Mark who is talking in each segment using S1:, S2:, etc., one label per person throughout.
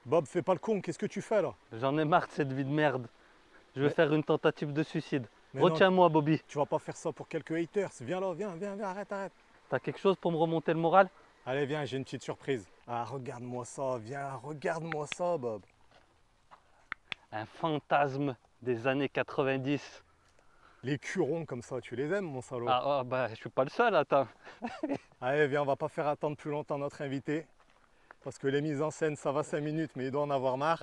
S1: Bob, fais pas le con, qu'est-ce que tu fais là?
S2: J'en ai marre de cette vie de merde. Je vais
S1: Mais-
S2: faire une tentative de suicide.
S1: Mais non,
S2: Retiens-moi, Bobby.
S1: tu vas pas faire ça pour quelques haters. Viens là, viens, arrête, arrête.
S2: T'as quelque chose pour me remonter le moral?
S1: Allez, viens, j'ai une petite surprise. Ah, regarde-moi ça, viens, regarde-moi ça, Bob.
S2: Un fantasme des années 90.
S1: Les curons comme ça, tu les aimes, mon salaud?
S2: Ah, bah, je suis pas le seul, attends.
S1: Allez, viens, on va pas faire attendre plus longtemps notre invité. Parce que les mises en scène, ça va 5 minutes, mais il doit en avoir marre.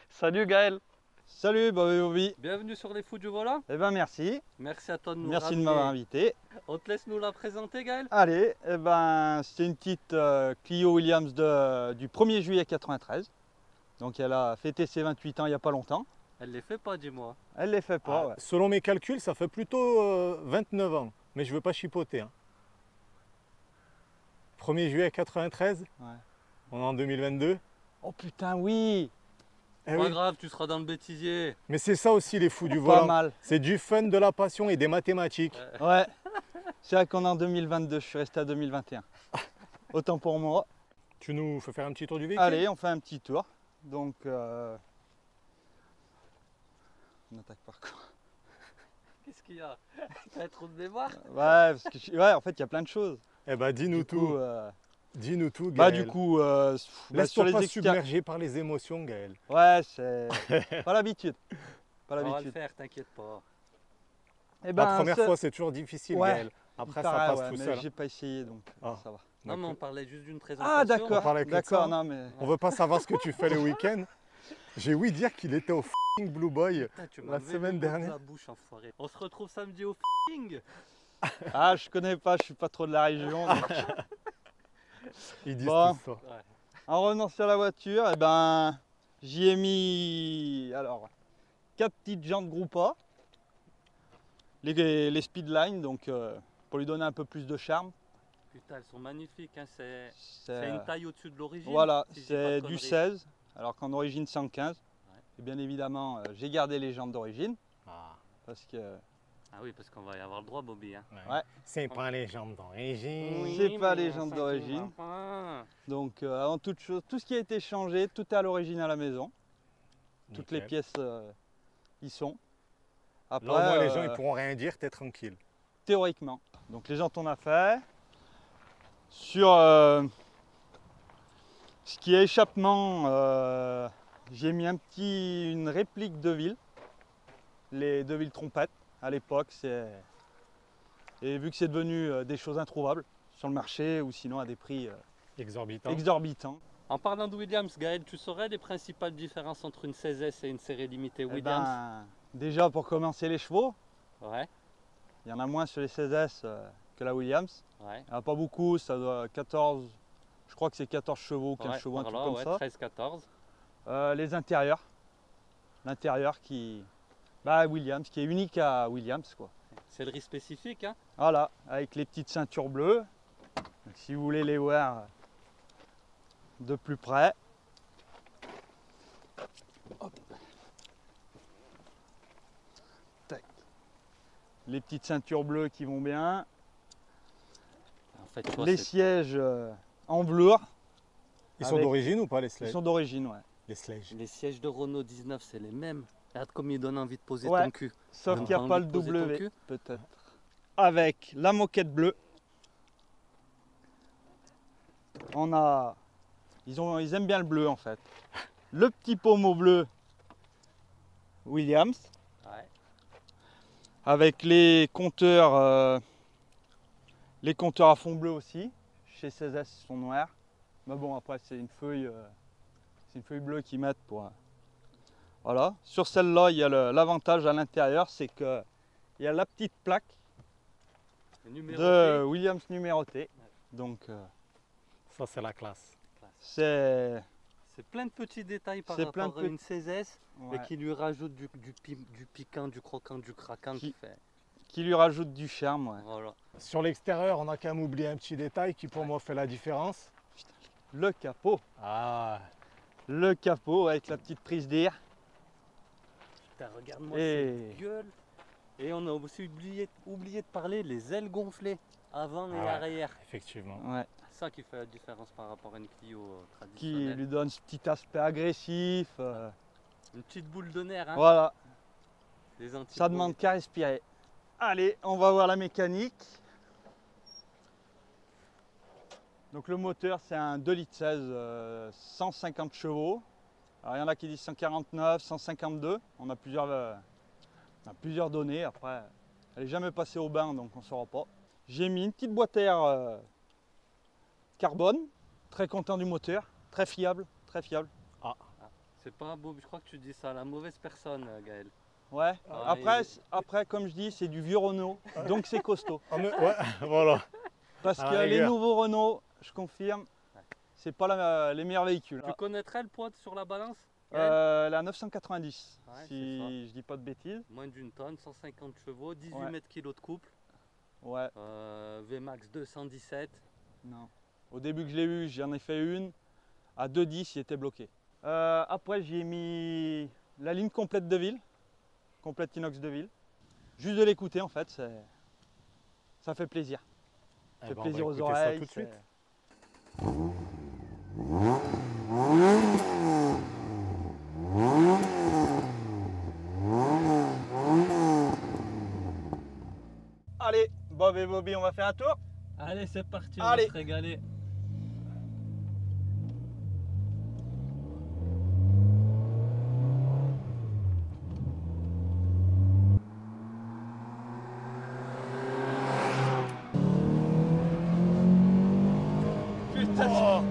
S2: Salut Gaël.
S3: Salut Bobby.
S2: Bienvenue sur les fous du volant.
S3: Eh ben merci.
S2: Merci à toi de nous
S3: Merci de
S2: ramener.
S3: m'avoir invité.
S2: On te laisse nous la présenter, Gaël.
S3: Allez, eh ben c'est une petite Clio Williams du 1er juillet 93. Donc elle a fêté ses 28 ans il n'y a pas longtemps.
S2: Elle les fait pas, dis-moi.
S3: Elle les fait pas.
S1: Ah,
S3: Ouais.
S1: selon mes calculs, ça fait plutôt 29 ans. Mais je veux pas chipoter. Hein. 1er juillet 93,
S3: Ouais.
S1: on est en 2022.
S3: Oh putain oui.
S1: Eh
S2: Pas
S1: oui.
S2: grave, tu seras dans le bêtisier.
S1: Mais c'est ça aussi les fous du
S3: Pas
S1: volant.
S3: mal.
S1: C'est du fun, de la passion et des mathématiques.
S3: Ouais. C'est vrai qu'on est en 2022, je suis resté à 2021. Autant pour moi.
S1: Tu nous fais faire un petit tour du véhicule?
S3: Allez, on fait un petit tour. Donc on attaque par quoi?
S2: Qu'est-ce qu'il y a? T'as trop de mémoire?
S3: Ouais, parce que ouais, en fait il y a plein de choses.
S1: Eh ben dis-nous
S3: Du
S1: tout.
S3: coup,
S1: Dis-nous tout,
S3: bah
S1: Gaël.
S3: du coup,
S1: Laisse-toi pas
S3: extérieurs.
S1: submerger par les émotions, Gaël.
S3: Ouais, c'est pas l'habitude. Pas
S2: On va le
S3: l'habitude.
S2: faire, t'inquiète pas.
S3: Eh
S1: La première
S3: ce-
S1: fois, c'est toujours difficile,
S3: Ouais.
S1: Gaël. Après,
S3: il
S1: ça
S3: paraît,
S1: passe
S3: ouais,
S1: tout
S3: mais
S1: seul.
S3: j'ai pas essayé donc
S1: Ah.
S3: ça va.
S2: Non, mais on
S1: D'accord.
S2: parlait juste d'une présentation.
S3: Ah
S1: On
S3: d'accord,
S1: parlait que de ça,
S3: d'accord,
S1: hein.
S3: non mais
S1: On veut pas savoir ce que tu fais le week-end. J'ai ouï dire qu'il était au f***ing Blue Boy.
S2: Putain, tu
S1: La
S2: m'as levé
S1: semaine
S2: le bout de
S1: dernière.
S2: la bouche, enfoiré. On se retrouve samedi au f***ing.
S3: ah je connais pas, je suis pas trop de la région. donc.
S1: Ils disent
S3: Bon.
S1: tout ça.
S2: Ouais.
S3: En revenant sur la voiture, eh ben j'y ai mis alors 4 petites jantes groupe A, les Speedline donc pour lui donner un peu plus de charme.
S2: Putain, elles sont magnifiques, hein. C'est
S3: C'est
S2: une taille au-dessus de l'origine.
S3: voilà,
S2: si je dis pas
S3: c'est
S2: de
S3: du
S2: conneries.
S3: 16 alors qu'en origine c'est en 15.
S2: Ouais.
S3: Et bien évidemment, j'ai gardé les jantes d'origine
S1: Ah,
S3: parce que
S2: Ah oui, parce qu'on va y avoir le droit, Bobby. Hein.
S3: Ouais.
S1: C'est pas les jambes d'origine.
S3: Oui. C'est pas
S2: mais
S3: les jantes
S2: ça,
S3: d'origine.
S2: tu vas pas.
S3: donc avant toute chose, tout ce qui a été changé, tout est à l'origine à la maison. Toutes les
S1: Nickel.
S3: pièces y sont. Après,
S1: Là, au moins, les gens, ils pourront rien dire, t'es tranquille.
S3: théoriquement. Donc les jantes on a fait. Sur ce qui est échappement, j'ai mis une réplique de ville. Les Deville trompettes à l'époque. Et vu que c'est devenu des choses introuvables sur le marché ou sinon à des prix
S1: Exorbitant.
S3: exorbitants.
S2: En parlant de Williams, Gaël, tu saurais les principales différences entre une 16S et une série limitée
S3: Eh
S2: Williams?
S3: ben, déjà pour commencer les chevaux,
S2: Ouais,
S3: il y en a moins sur les 16S que la Williams.
S2: ouais.
S3: Il n'y en a pas beaucoup, ça doit 14, je crois que c'est 14 chevaux, 15
S2: Ouais,
S3: chevaux, un
S2: par
S3: truc
S2: là,
S3: comme
S2: ouais,
S3: ça.
S2: 13-14.
S3: Les intérieurs, l'intérieur qui, bah Williams, qui est unique à Williams quoi.
S2: Sellerie spécifique, hein?
S3: Voilà, avec les petites ceintures bleues. Donc, si vous voulez les voir de plus près. Hop. Tac. Les petites ceintures bleues qui vont bien.
S2: En fait, tu vois,
S3: Les
S2: c'est-
S3: sièges en velours.
S1: Ils sont
S3: Avec-
S1: d'origine ou pas, les
S3: Ils
S1: sledges?
S3: sont d'origine, ouais.
S1: Les sledges.
S2: les sièges de Renault 19, c'est les mêmes. Regarde comme ils donnent envie de poser
S3: Ouais.
S2: ton cul.
S3: Sauf
S2: Donne
S3: qu'il n'y
S2: pas
S3: a pas
S2: envie
S3: le
S2: de poser ton
S3: W,
S2: cul.
S3: peut-être. Avec la moquette bleue. On a. Ils aiment bien le bleu en fait. Le petit pommeau bleu Williams.
S2: Ouais.
S3: Avec les compteurs à fond bleu aussi. Chez 16S ils sont noirs. Mais bon après c'est une feuille bleue qu'ils mettent pour. Voilà. Sur celle-là, il y a l'avantage à l'intérieur, c'est que il y a la petite plaque
S2: Le numéro
S3: de Williams numérotée. Donc
S1: Ça, c'est la classe.
S3: c'est
S2: c'est plein de petits détails par
S3: C'est
S2: rapport
S3: plein de
S2: à une 16S,
S3: ouais,
S2: mais qui lui rajoutent du piquant, du croquant, du craquant.
S3: Qui-
S2: Qui fait.
S3: qui lui rajoute du charme. Ouais.
S2: Voilà.
S1: Sur l'extérieur, on a quand même oublié un petit détail qui, pour moi, fait la différence.
S3: Le capot.
S1: Ah,
S3: Le capot avec la petite prise d'air.
S2: Putain, regarde-moi
S3: Et-
S2: cette gueule. Et on a aussi oublié de parler les ailes gonflées. avant et
S1: Ah ouais.
S2: arrière.
S1: Effectivement.
S3: Ouais.
S2: C'est ça qui fait la différence par rapport à une Clio
S3: Qui
S2: traditionnelle.
S3: lui donne ce petit aspect agressif.
S2: Une petite boule de nerf, hein.
S3: Voilà,
S2: Les
S3: ça
S2: anti-bruits.
S3: demande qu'à respirer. Allez, on va voir la mécanique. Donc le moteur, c'est un 2,16 litres, 150 chevaux. Alors il y en a qui disent 149, 152. On a plusieurs données. Après, elle n'est jamais passée au bain, donc on ne saura pas. J'ai mis une petite boîte à air carbone. Très content du moteur, très fiable, très fiable.
S2: C'est pas beau, je crois que tu dis ça à la mauvaise personne, Gaël.
S3: Ouais.
S2: Ah,
S3: Après, comme je dis, c'est du vieux Renault, donc c'est costaud.
S1: Ouais, voilà.
S3: Parce
S1: À
S3: que
S1: la
S3: les
S1: rigueur.
S3: nouveaux Renault, je confirme,
S2: Ouais.
S3: c'est pas les meilleurs véhicules.
S2: Tu connaîtrais le poids sur la balance, Gaël?
S3: La 990,
S2: Ouais, c'est
S3: si je dis pas de bêtises.
S2: Moins d'une tonne, 150 chevaux, 18
S3: Ouais.
S2: mètres kilos de couple,
S3: Ouais,
S2: VMAX 217.
S3: non. Au début que je l'ai eu, j'en ai fait une. À 2,10, il était bloqué. Après, j'ai mis la ligne complète de ville, complète inox de ville. Juste de l'écouter, en fait, ça fait plaisir. Ça
S1: Eh
S3: fait
S1: ben, on
S3: plaisir
S1: va
S3: aux
S1: écouter ça
S3: oreilles.
S1: tout de suite.
S3: Allez, Bob et Bobby, on va faire un tour.
S2: Allez, c'est parti, on
S3: Allez.
S2: va se régaler. Putain,
S1: Oh.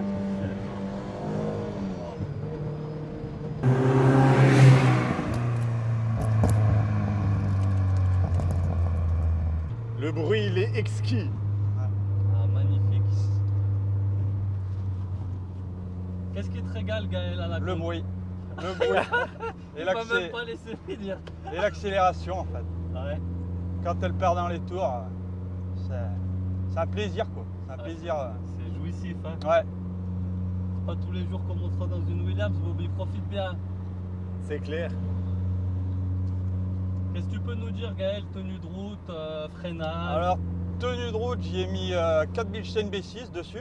S1: Le bruit, il est exquis.
S2: ah, magnifique. Qu'est-ce qui te régale, Gaël, à la
S3: Le
S2: con?
S3: bruit. Le bruit.
S2: Tu peux même pas laisser finir.
S3: Et l'accélération, en fait.
S2: Ouais.
S3: Quand elle perd dans les tours, c'est un plaisir, quoi. C'est un
S2: Ouais.
S3: plaisir.
S2: C'est jouissif, hein.
S3: Ouais.
S2: C'est pas tous les jours qu'on montera dans une Williams, Bobby, profite bien.
S1: C'est clair.
S2: Qu'est-ce que tu peux nous dire, Gaël? Tenue de route, freinage?
S3: Alors, tenue de route, j'y ai mis 4 Bilstein B6 dessus.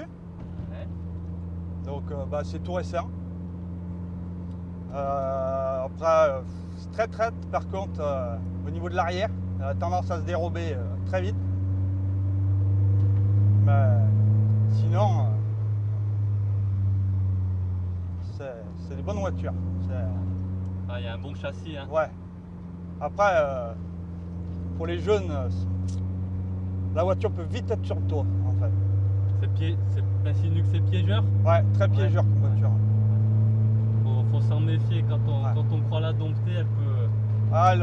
S2: Ouais.
S3: Donc, c'est tout récent. Après, c'est très traite, par contre, au niveau de l'arrière, elle a tendance à se dérober très vite. Mais sinon, c'est des bonnes voitures.
S2: Ah, il y a un bon châssis, hein.
S3: Ouais. Après, pour les jeunes, la voiture peut vite être sur le toit, en fait.
S2: C'est insinue que c'est piégeur.
S3: Ouais, très piégeur comme voiture.
S2: Faut s'en méfier quand on,
S3: Ouais.
S2: quand on croit la dompter, elle peut.
S3: Ah,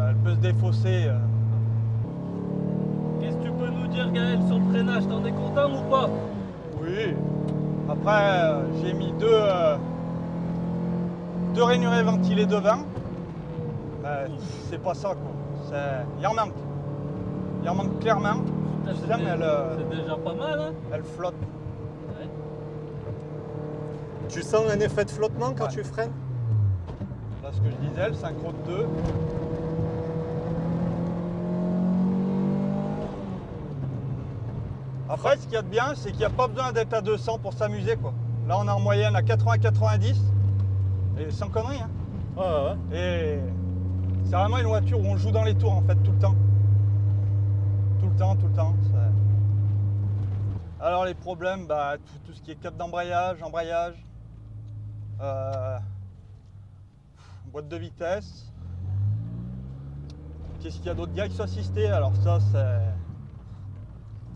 S3: elle peut se défausser.
S2: Qu'est-ce que tu peux nous dire, Gaël, sur le freinage? T'en es content ou pas?
S3: Oui. Après, j'ai mis deux rainurés ventilés devant. C'est pas ça, quoi. Il en manque. Il en manque clairement.
S2: Putain,
S3: Putain, mais
S2: c'est déjà pas mal, hein.
S3: elle flotte.
S2: Ouais.
S1: Tu sens un effet de flottement quand
S3: Ouais.
S1: tu freines?
S3: Là, ce que je disais, le synchro de 2. Après, ce qu'il y a de bien, c'est qu'il n'y a pas besoin d'être à 200 pour s'amuser, quoi. Là, on est en moyenne à 80-90. Et sans conneries, hein.
S1: Ouais.
S3: Et c'est vraiment une voiture où on joue dans les tours, en fait, tout le temps. Tout le temps. Alors, les problèmes, tout ce qui est cap d'embrayage, embrayage, boîte de vitesse. Qu'est-ce qu'il y a d'autre? Direction assistée, alors ça,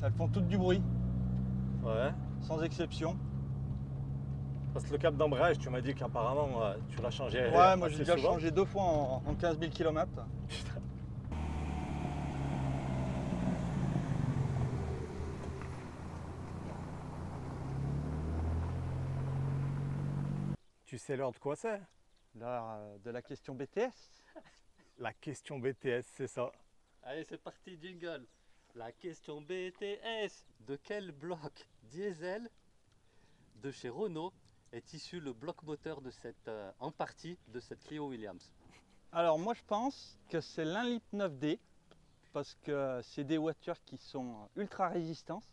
S3: elles font toutes du bruit,
S1: Ouais.
S3: sans exception.
S1: Parce que le cap d'embrayage, tu m'as dit qu'apparemment tu l'as changé.
S3: Ouais, moi
S1: assez
S3: j'ai déjà
S1: souvent.
S3: changé 2 fois en 15 000 km.
S1: Tu sais l'heure de quoi c'est?
S3: L'heure de la question BTS.
S1: La question BTS, c'est ça.
S2: Allez, c'est parti, jingle. La question BTS. De quel bloc diesel de chez Renault est issu le bloc moteur de en partie de cette Clio Williams?
S3: Alors moi je pense que c'est l'1,9 litre 9D parce que c'est des voitures qui sont ultra résistantes.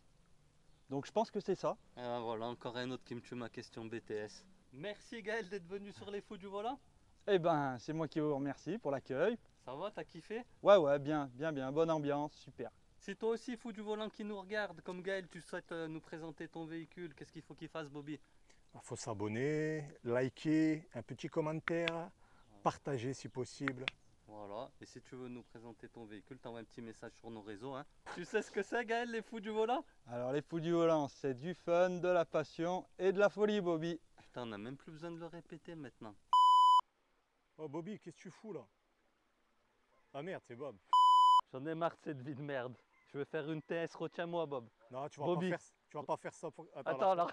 S3: Donc je pense que c'est ça.
S2: Et ben voilà, encore un autre qui me tue ma question BTS. Merci Gaël d'être venu sur les fous du volant.
S3: Eh ben, c'est moi qui vous remercie pour l'accueil.
S2: Ça va, t'as kiffé?
S3: Ouais, bien, bonne ambiance, super.
S2: Si toi aussi, fou du volant qui nous regarde, comme Gaël, tu souhaites nous présenter ton véhicule, qu'est-ce qu'il faut qu'il fasse, Bobby?
S1: Il faut s'abonner, liker, un petit commentaire, partager si possible.
S2: Voilà, et si tu veux nous présenter ton véhicule, t'envoies un petit message sur nos réseaux. Hein. Tu sais ce que c'est, Gaël, les fous du volant?
S3: Alors les fous du volant, c'est du fun, de la passion et de la folie, Bobby.
S2: Putain, on n'a même plus besoin de le répéter maintenant.
S1: Oh Bobby, qu'est-ce que tu fous là? Ah merde, c'est Bob.
S2: J'en ai marre de cette vie de merde. Je veux faire une TS, retiens-moi, Bob.
S1: Non, tu vas
S2: Bobby.
S1: pas faire ça pour...
S2: Attends,
S1: là.
S2: alors,